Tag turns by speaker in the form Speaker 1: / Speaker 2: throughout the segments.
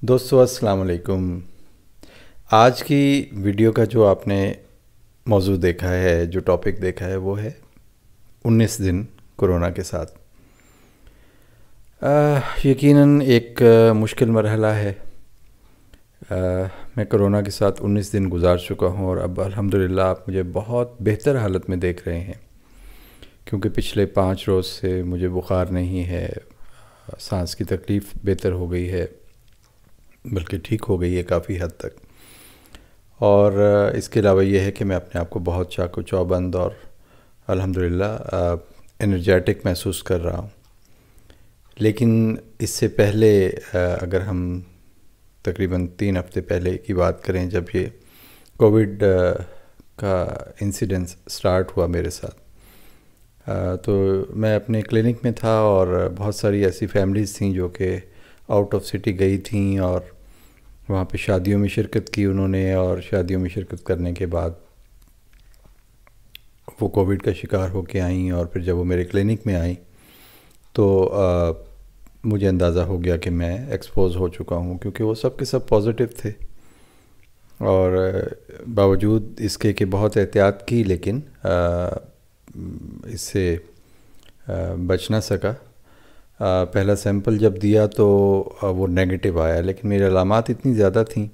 Speaker 1: دوستو السلام علیکم۔ آج کی ویڈیو کا جو آپ نے موضوع دیکھا ہے، جو ٹاپک دیکھا ہے، وہ ہے 19 دن کرونا کے ساتھ۔ یقیناً ایک مشکل مرحلہ ہے۔ میں کرونا کے ساتھ 19 دن گزار چکا ہوں اور اب الحمدللہ آپ مجھے بہت بہتر حالت میں دیکھ رہے ہیں، کیونکہ پچھلے 5 روز سے مجھے بخار نہیں ہے، سانس کی تکلیف بہتر ہو گئی ہے، بلکہ ٹھیک ہو گئی ہے کافی حد تک۔ اور اس کے علاوہ یہ ہے کہ میں اپنے آپ کو بہت چاق و چوبند اور الحمدللہ انرجیٹک محسوس کر رہا ہوں۔ لیکن اس سے پہلے اگر ہم تقریباً 3 ہفتے پہلے کی بات کریں، جب یہ کووڈ کا انسیڈنس سٹارٹ ہوا میرے ساتھ، تو میں اپنے کلینک میں تھا اور بہت ساری ایسی فیملیز تھیں جو کہ آؤٹ آف سٹی گئی تھیں اور وہاں پہ شادیوں میں شرکت کی انہوں نے، اور شادیوں میں شرکت کرنے کے بعد وہ کووڈ کا شکار ہو کے آئیں، اور پھر جب وہ میرے کلینک میں آئیں تو مجھے اندازہ ہو گیا کہ میں ایکسپوز ہو چکا ہوں، کیونکہ وہ سب کے سب پازیٹیو تھے۔ اور باوجود اس کے کہ بہت احتیاط کی، لیکن اس سے بچ نہ سکا۔ پہلا سیمپل جب دیا تو وہ نیگیٹو آیا، لیکن میری علامات اتنی زیادہ تھیں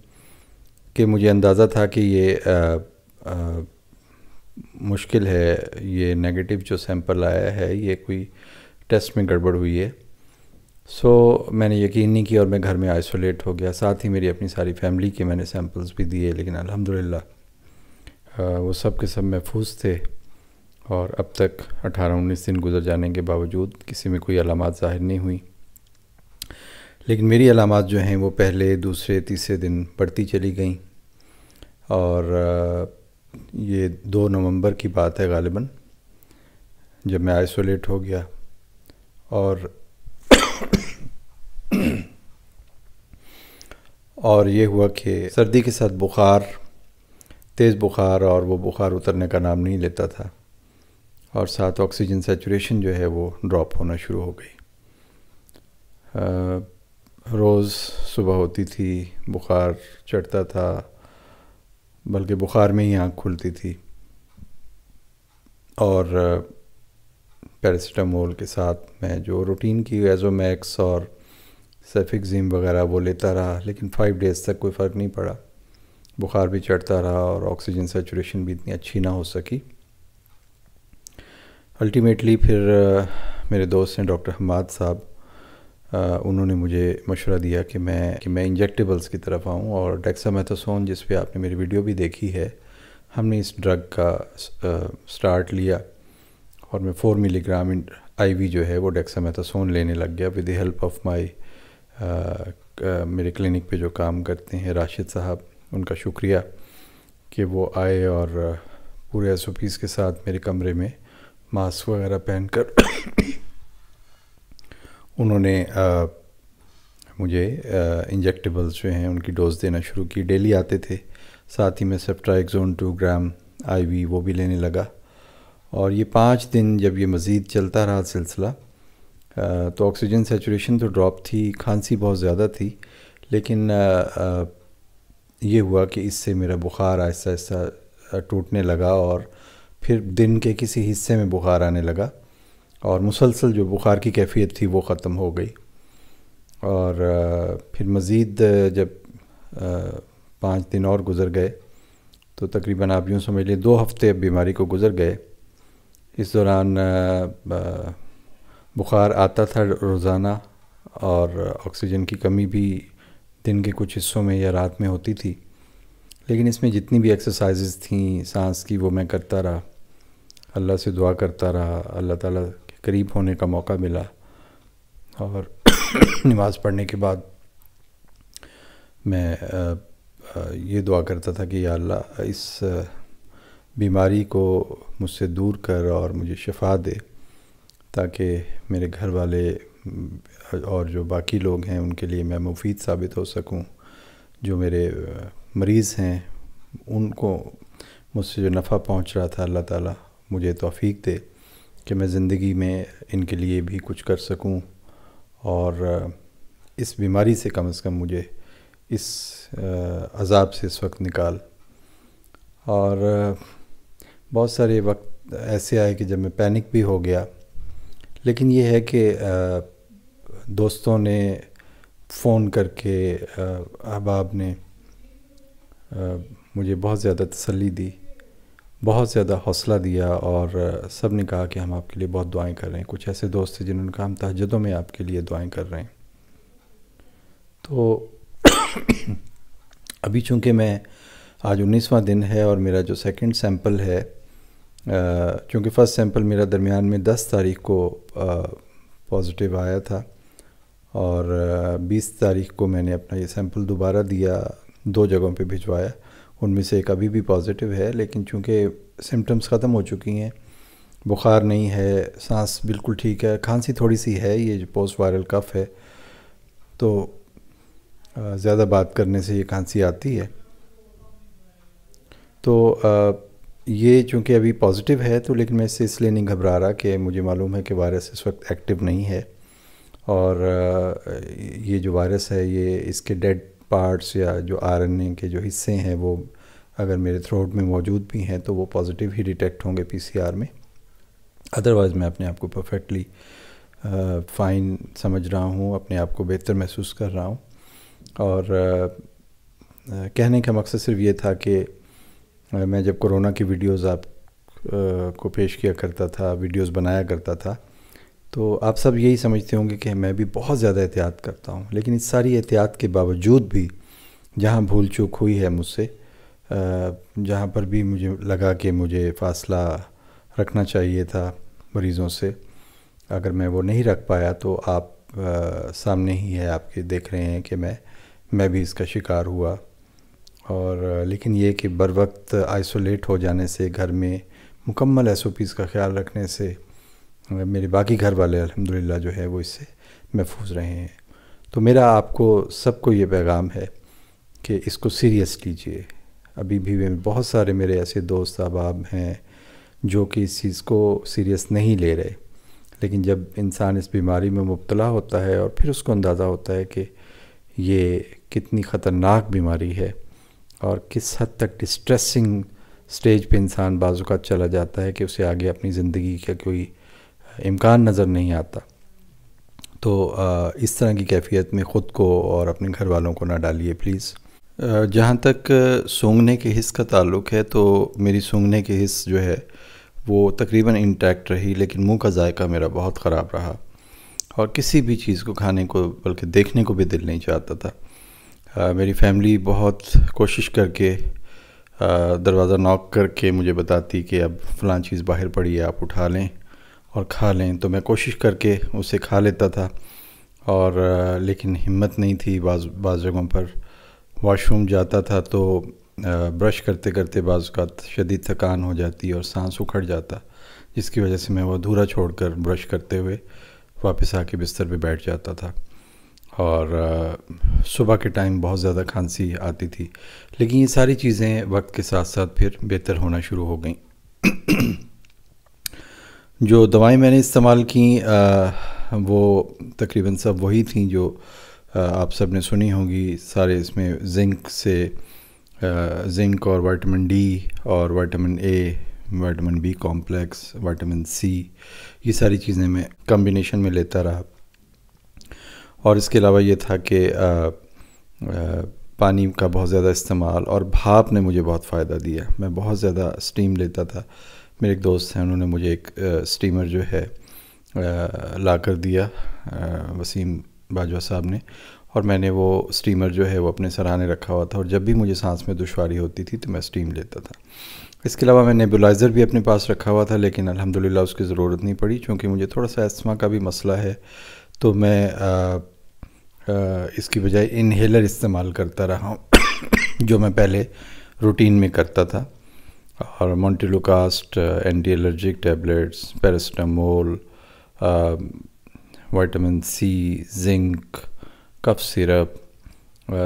Speaker 1: کہ مجھے اندازہ تھا کہ یہ مشکل ہے، یہ نیگیٹو جو سیمپل آیا ہے یہ کوئی ٹیسٹ میں گڑبڑ ہوئی ہے۔ سو میں نے یقین نہیں کیا اور میں گھر میں آئسولیٹ ہو گیا۔ ساتھ ہی میری اپنی ساری فیملی کے میں نے سیمپلز بھی دیے، لیکن الحمدللہ وہ سب کے سب محفوظ تھے، اور اب تک 18-19 دن گزر جانے کے باوجود کسی میں کوئی علامات ظاہر نہیں ہوئی۔ لیکن میری علامات جو ہیں وہ پہلے، دوسرے، تیسرے دن بڑھتی چلی گئیں، اور یہ 2 نومبر کی بات ہے غالباً، جب میں آئسولیٹ ہو گیا، اور یہ ہوا کہ سردی کے ساتھ بخار، تیز بخار، اور وہ بخار اترنے کا نام نہیں لیتا تھا، اور ساتھ آکسیجن سیچوریشن جو ہے وہ ڈراپ ہونا شروع ہو گئی۔ روز صبح ہوتی تھی، بخار چڑھتا تھا، بلکہ بخار میں ہی آنکھ کھلتی تھی، اور پیراسیٹامول کے ساتھ میں جو روٹین کی ایزومیکس اور سیفکزیم وغیرہ وہ لیتا رہا، لیکن 5 ڈیز تک کوئی فرق نہیں پڑا۔ بخار بھی چڑھتا رہا اور آکسیجن سیچوریشن بھی اتنی اچھی نہ ہو سکی۔ الٹیمیٹلی پھر میرے دوست ہیں ڈاکٹر حماد صاحب، انہوں نے مجھے مشورہ دیا کہ میں انجیکٹیبلز کی طرف آؤں، اور ڈیکسامیتھاسون، جس پہ آپ نے میری ویڈیو بھی دیکھی ہے، ہم نے اس ڈرگ کا سٹارٹ لیا، اور میں 4 ملی گرام IV جو ہے وہ ڈیکسامیتھاسون لینے لگ گیا، with the help of my میرے کلینک پہ جو کام کرتے ہیں راشد صاحب، ان کا شکریہ کہ وہ آئے اور پورے SOPs کے ساتھ میرے کمرے میں ماسک وغیرہ پہن کر انہوں نے مجھے انجیکٹیبلز جو ہیں ان کی ڈوز دینا شروع کی۔ ڈیلی آتے تھے، ساتھ ہی میں سیفٹرائکزون 2 گرام IV وہ بھی لینے لگا، اور یہ 5 دن جب یہ مزید چلتا رہا سلسلہ، تو آکسیجن سیچوریشن تو ڈراپ تھی، کھانسی بہت زیادہ تھی، لیکن یہ ہوا کہ اس سے میرا بخار آہستہ آہستہ ٹوٹنے لگا، اور پھر دن کے کسی حصے میں بخار آنے لگا، اور مسلسل جو بخار کی کیفیت تھی وہ ختم ہو گئی۔ اور پھر مزید جب 5 دن اور گزر گئے تو تقریباً آپ یوں سمجھ لیں 2 ہفتے اب بیماری کو گزر گئے۔ اس دوران بخار آتا تھا روزانہ، اور آکسیجن کی کمی بھی دن کے کچھ حصوں میں یا رات میں ہوتی تھی، لیکن اس میں جتنی بھی ایکسرسائزز تھیں سانس کی وہ میں کرتا رہا، اللہ سے دعا کرتا رہا، اللہ تعالیٰ کے قریب ہونے کا موقع ملا، اور نماز پڑھنے کے بعد میں یہ دعا کرتا تھا کہ یا اللہ اس بیماری کو مجھ سے دور کر اور مجھے شفا دے، تاکہ میرے گھر والے اور جو باقی لوگ ہیں ان کے لیے میں مفید ثابت ہو سکوں، جو میرے مریض ہیں ان کو مجھ سے جو نفع پہنچ رہا تھا، اللہ تعالیٰ مجھے توفیق دے کہ میں زندگی میں ان کے لیے بھی کچھ کر سکوں، اور اس بیماری سے کم از کم مجھے اس عذاب سے اس وقت نکال. اور بہت سارے وقت ایسے آئے کہ جب میں پینک بھی ہو گیا، لیکن یہ ہے کہ دوستوں نے فون کر کے، احباب نے مجھے بہت زیادہ تسلی دی، بہت زیادہ حوصلہ دیا، اور سب نے کہا کہ ہم آپ کے لیے بہت دعائیں کر رہے ہیں. کچھ ایسے دوست تھے جنہوں نے کہا ہم تہجدوں میں آپ کے لیے دعائیں کر رہے ہیں. تو ابھی چونکہ میں آج 19واں دن ہے اور میرا جو سیکنڈ سیمپل ہے، چونکہ فرسٹ سیمپل میرا درمیان میں 10 تاریخ کو پازیٹیو آیا تھا، اور 20 تاریخ کو میں نے اپنا یہ سیمپل دوبارہ دیا، 2 جگہوں پہ بھجوایا. ان میں سے ایک ابھی بھی پازیٹیو ہے، لیکن چونکہ سمٹمز ختم ہو چکی ہیں، بخار نہیں ہے، سانس بالکل ٹھیک ہے، کھانسی تھوڑی سی ہے، یہ جو پوسٹ وائرل کف ہے، تو زیادہ بات کرنے سے یہ کھانسی آتی ہے. تو یہ چونکہ ابھی پازیٹیو ہے، تو لیکن میں اس لیے نہیں گھبرا رہا کہ مجھے معلوم ہے کہ وائرس اس وقت ایکٹیو نہیں ہے، اور یہ جو وائرس ہے یہ اس کے ڈیڈ پارٹس یا جو RNA کے جو حصے ہیں وہ اگر میرے تھروٹ میں موجود بھی ہیں تو وہ پازیٹیو ہی ڈیٹیکٹ ہوں گے PCR میں. ادروائز میں اپنے آپ کو پرفیکٹلی فائن سمجھ رہا ہوں، اپنے آپ کو بہتر محسوس کر رہا ہوں. اور کہنے کا مقصد صرف یہ تھا کہ میں جب کورونا کی ویڈیوز آپ کو پیش کیا کرتا تھا، ویڈیوز بنایا کرتا تھا، تو آپ سب یہی سمجھتے ہوں گے کہ میں بھی بہت زیادہ احتیاط کرتا ہوں. لیکن اس ساری احتیاط کے باوجود بھی جہاں بھول چوک ہوئی ہے مجھ سے، جہاں پر بھی مجھے لگا کہ مجھے فاصلہ رکھنا چاہیے تھا مریضوں سے، اگر میں وہ نہیں رکھ پایا تو آپ سامنے ہی ہے، آپ کے دیکھ رہے ہیں کہ میں بھی اس کا شکار ہوا. اور لیکن یہ کہ بر وقت آئسولیٹ ہو جانے سے، گھر میں مکمل SOPs کا خیال رکھنے سے میرے باقی گھر والے الحمدللہ جو ہے وہ اس سے محفوظ رہے ہیں. تو میرا آپ کو سب کو یہ پیغام ہے کہ اس کو سیریس لیجئے. ابھی بھی بہت سارے میرے ایسے دوست احباب ہیں جو کہ اس چیز کو سیریس نہیں لے رہے، لیکن جب انسان اس بیماری میں مبتلا ہوتا ہے اور پھر اس کو اندازہ ہوتا ہے کہ یہ کتنی خطرناک بیماری ہے اور کس حد تک ڈسٹریسنگ سٹیج پہ انسان بعض اوقات چلا جاتا ہے کہ اسے آگے اپنی زندگی کا کوئی امکان نظر نہیں آتا، تو اس طرح کی کیفیت میں خود کو اور اپنے گھر والوں کو نہ ڈالیے پلیز. جہاں تک سونگھنے کے حص کا تعلق ہے تو میری سونگھنے کے حص جو ہے وہ تقریباً انٹیکٹ رہی، لیکن منہ کا ذائقہ میرا بہت خراب رہا اور کسی بھی چیز کو کھانے کو بلکہ دیکھنے کو بھی دل نہیں چاہتا تھا. میری فیملی بہت کوشش کر کے دروازہ ناک کر کے مجھے بتاتی کہ اب فلاں چیز باہر پڑی ہے، آپ اٹھا لیں اور کھا لیں، تو میں کوشش کر کے اسے کھا لیتا تھا، اور لیکن ہمت نہیں تھی. بعض جگہوں پر واش روم جاتا تھا تو برش کرتے کرتے بعض اوقات شدید تھکان ہو جاتی اور سانس اکھڑ جاتا، جس کی وجہ سے میں وہ ادھورا چھوڑ کر برش کرتے ہوئے واپس آ کے بستر پہ بیٹھ جاتا تھا، اور صبح کے ٹائم بہت زیادہ کھانسی آتی تھی. لیکن یہ ساری چیزیں وقت کے ساتھ ساتھ پھر بہتر ہونا شروع ہو گئیں. جو دوائیں میں نے استعمال کیں وہ تقریباً سب وہی تھیں جو آپ سب نے سنی ہوں گی. سارے اس میں زنک اور وائٹامن ڈی اور vitamin A, vitamin B complex, vitamin C, یہ ساری چیزیں میں کمبینیشن میں لیتا رہا. اور اس کے علاوہ یہ تھا کہ پانی کا بہت زیادہ استعمال اور بھاپ نے مجھے بہت فائدہ دیا. میں بہت زیادہ اسٹیم لیتا تھا. میرے ایک دوست ہیں، انہوں نے مجھے ایک اسٹیمر جو ہے لا کر دیا، وسیم باجوہ صاحب نے، اور میں نے وہ اسٹیمر جو ہے وہ اپنے سرانے رکھا ہوا تھا، اور جب بھی مجھے سانس میں دشواری ہوتی تھی تو میں اسٹیم لیتا تھا. اس کے علاوہ میں نیبولائزر بھی اپنے پاس رکھا ہوا تھا، لیکن الحمدللہ اس کی ضرورت نہیں پڑی، چونکہ مجھے تھوڑا سا استھما کا بھی مسئلہ ہے، تو میں اس کی بجائے انہیلر استعمال کرتا رہا ہوں جو میں پہلے روٹین میں کرتا تھا. اور montelukast, anti allergic tablets, paracetamol, vitamin C, zinc, cough syrup.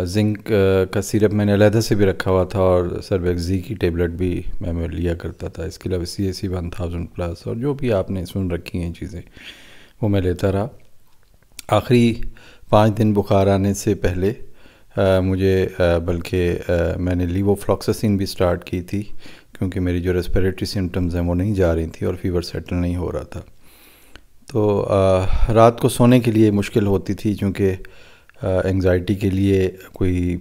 Speaker 1: Zinc کا سیرپ میں نے علیحدہ سے بھی رکھا ہوا تھا، اور سرویکزی کی ٹیبلٹ بھی میں لیا کرتا تھا. اس کے علاوہ CAC 1000+ اور جو بھی آپ نے سن رکھی ہیں چیزیں وہ میں لیتا رہا. آخری 5 دن بخار آنے سے پہلے مجھے بلکہ میں نے لیووفلاکساسین بھی سٹارٹ کی تھی، کیونکہ میری جو ریسپیریٹری سمٹمز ہیں وہ نہیں جا رہی تھیں اور فیور سیٹل نہیں ہو رہا تھا۔ تو رات کو سونے کے لیے مشکل ہوتی تھی، چونکہ انگزائٹی کے لیے کوئی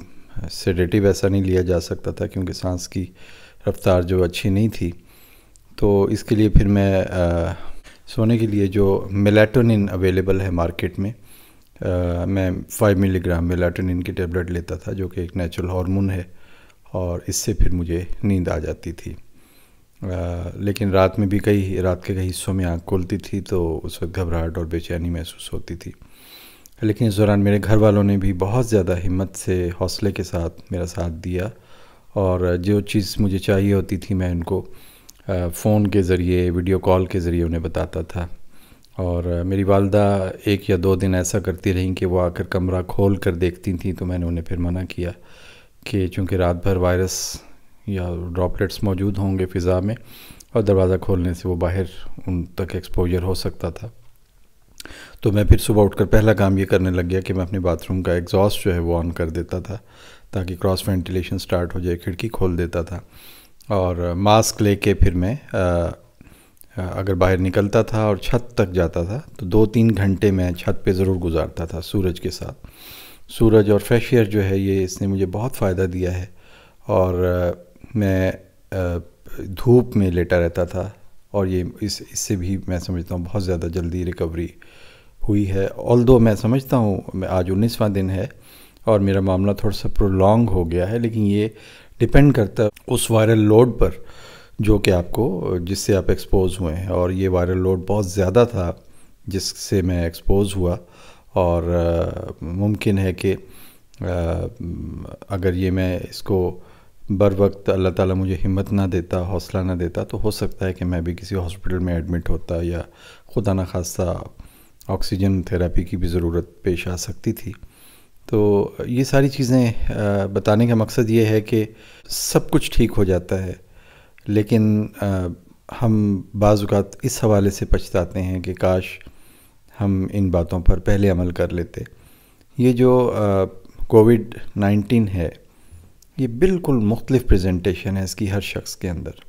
Speaker 1: سیڈیٹیو ایسا نہیں لیا جا سکتا تھا، کیونکہ سانس کی رفتار جو اچھی نہیں تھی۔ تو اس کے لیے پھر میں سونے کے لیے جو میلاٹونن اویلیبل ہے مارکیٹ میں، میں 5 ملی گرام میلاٹونن کی ٹیبلٹ لیتا تھا، جو کہ ایک نیچرل ہارمون ہے، اور اس سے پھر مجھے نیند آ جاتی تھی۔ لیکن رات میں بھی رات کے کئی حصوں میں آنکھ کھولتی تھی تو اس وقت گھبراہٹ اور بے چینی محسوس ہوتی تھی۔ لیکن اس دوران میرے گھر والوں نے بھی بہت زیادہ ہمت سے، حوصلے کے ساتھ میرا ساتھ دیا، اور جو چیز مجھے چاہیے ہوتی تھی میں ان کو فون کے ذریعے، ویڈیو کال کے ذریعے انہیں بتاتا تھا۔ اور میری والدہ 1 یا 2 دن ایسا کرتی رہیں کہ وہ آ کر کمرہ کھول کر دیکھتی تھیں، تو میں نے انہیں پھر منع کیا کہ چونکہ رات بھر وائرس یا ڈراپلیٹس موجود ہوں گے فضا میں، اور دروازہ کھولنے سے وہ باہر ان تک ایکسپوجر ہو سکتا تھا۔ تو میں پھر صبح اٹھ کر پہلا کام یہ کرنے لگ گیا کہ میں اپنے باتھ روم کا ایگزاسٹ جو ہے وہ آن کر دیتا تھا، تاکہ کراس وینٹیلیشن سٹارٹ ہو جائے، کھڑکی کھول دیتا تھا، اور ماسک لے کے پھر میں اگر باہر نکلتا تھا اور چھت تک جاتا تھا تو 2-3 گھنٹے میں چھت پہ ضرور گزارتا تھا سورج کے ساتھ۔ سورج اور فریش ایئر جو ہے یہ اس نے مجھے بہت فائدہ دیا ہے، اور میں دھوپ میں لیٹا رہتا تھا، اور یہ اس سے بھی میں سمجھتا ہوں بہت زیادہ جلدی ریکوری ہوئی ہے۔ آلدو میں سمجھتا ہوں آج 19واں دن ہے اور میرا معاملہ تھوڑا سا پرولونگ ہو گیا ہے، لیکن یہ ڈیپینڈ کرتا ہے اس وائرل لوڈ پر جو کہ جس سے آپ ایکسپوز ہوئے ہیں، اور یہ وائرل لوڈ بہت زیادہ تھا جس سے میں ایکسپوز ہوا، اور ممکن ہے کہ اگر یہ میں اس کو بر وقت اللہ تعالیٰ مجھے ہمت نہ دیتا، حوصلہ نہ دیتا، تو ہو سکتا ہے کہ میں بھی کسی ہاسپٹل میں ایڈمٹ ہوتا، یا خدا نخواستہ آکسیجن تھراپی کی بھی ضرورت پیش آ سکتی تھی۔ تو یہ ساری چیزیں بتانے کا مقصد یہ ہے کہ سب کچھ ٹھیک ہو جاتا ہے، لیکن ہم بعض اوقات اس حوالے سے پچھتاتے ہیں کہ کاش ہم ان باتوں پر پہلے عمل کر لیتے۔ یہ جو کووڈ-19 ہے، یہ بالکل مختلف پریزنٹیشن ہے اس کی ہر شخص کے اندر۔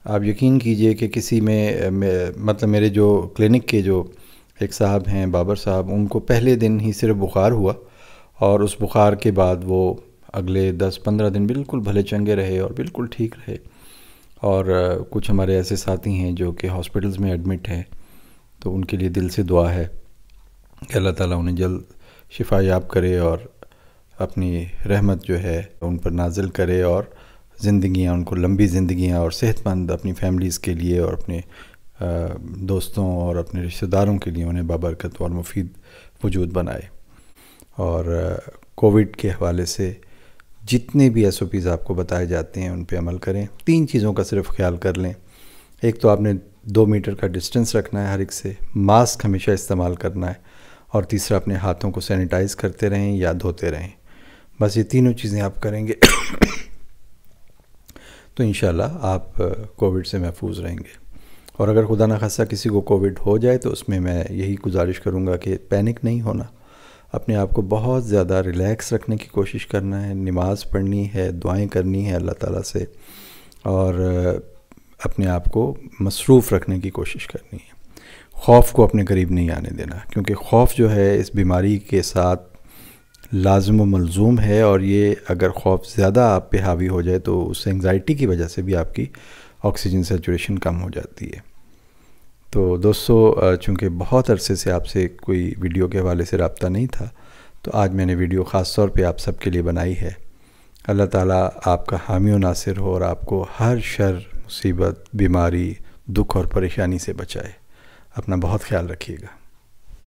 Speaker 1: آپ یقین کیجئے کہ کسی میں مطلب میرے جو کلینک کے جو ایک صاحب ہیں، بابر صاحب، ان کو پہلے دن ہی صرف بخار ہوا، اور اس بخار کے بعد وہ اگلے 10-15 دن بالکل بھلے چنگے رہے اور بالکل ٹھیک رہے۔ اور کچھ ہمارے ایسے ساتھی ہیں جو کہ ہاسپٹلز میں ایڈمٹ ہیں، تو ان کے لیے دل سے دعا ہے کہ اللہ تعالیٰ انہیں جلد شفا یاب کرے اور اپنی رحمت جو ہے ان پر نازل کرے، اور زندگیاں ان کو لمبی زندگیاں اور صحت مند اپنی فیملیز کے لیے اور اپنے دوستوں اور اپنے رشتہ داروں کے لیے انہیں بابرکت اور مفید وجود بنائے۔ اور کووڈ کے حوالے سے جتنے بھی SOPs آپ کو بتائے جاتے ہیں ان پہ عمل کریں۔ 3 چیزوں کا صرف خیال کر لیں۔ ایک تو آپ نے 2 میٹر کا ڈسٹنس رکھنا ہے ہر ایک سے، ماسک ہمیشہ استعمال کرنا ہے، اور تیسرا اپنے ہاتھوں کو سینیٹائز کرتے رہیں یا دھوتے رہیں۔ بس یہ تینوں چیزیں آپ کریں گے تو انشاءاللہ آپ کووڈ سے محفوظ رہیں گے۔ اور اگر خدا نخواستہ کسی کو کووڈ ہو جائے تو اس میں یہی گزارش کروں گا کہ پینک نہیں ہونا، اپنے آپ کو بہت زیادہ ریلیکس رکھنے کی کوشش کرنا ہے، نماز پڑھنی ہے، دعائیں کرنی ہے اللہ تعالیٰ سے، اور اپنے آپ کو مصروف رکھنے کی کوشش کرنی ہے۔ خوف کو اپنے قریب نہیں آنے دینا، کیونکہ خوف جو ہے اس بیماری کے ساتھ لازم و ملزوم ہے، اور یہ اگر خوف زیادہ آپ پہ حاوی ہو جائے تو اس انگزائٹی کی وجہ سے بھی آپ کی آکسیجن سیچوریشن کم ہو جاتی ہے۔ تو دوستو، چونکہ بہت عرصے سے آپ سے کوئی ویڈیو کے حوالے سے رابطہ نہیں تھا، تو آج میں نے ویڈیو خاص طور پہ آپ سب کے لیے بنائی ہے۔ اللہ تعالیٰ آپ کا حامی و ناصر ہو، اور آپ کو ہر شر، مصیبت، بیماری، دکھ اور پریشانی سے بچائے۔ اپنا بہت خیال رکھیے گا۔